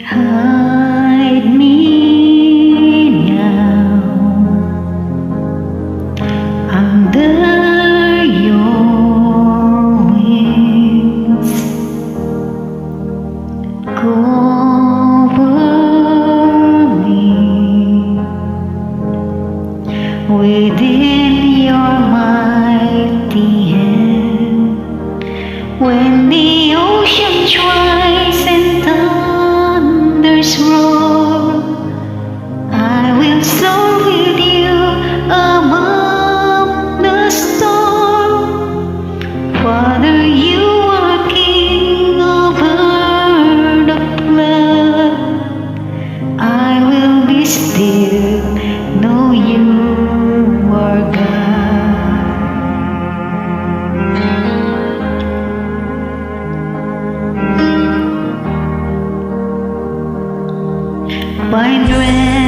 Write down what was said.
Hide me now under your wings. Cover me within your mighty hand. When the ocean tries and thunders roar, I will soar with you above the storm. Father, you are King over the flood. I will be still, know you are God. Find rest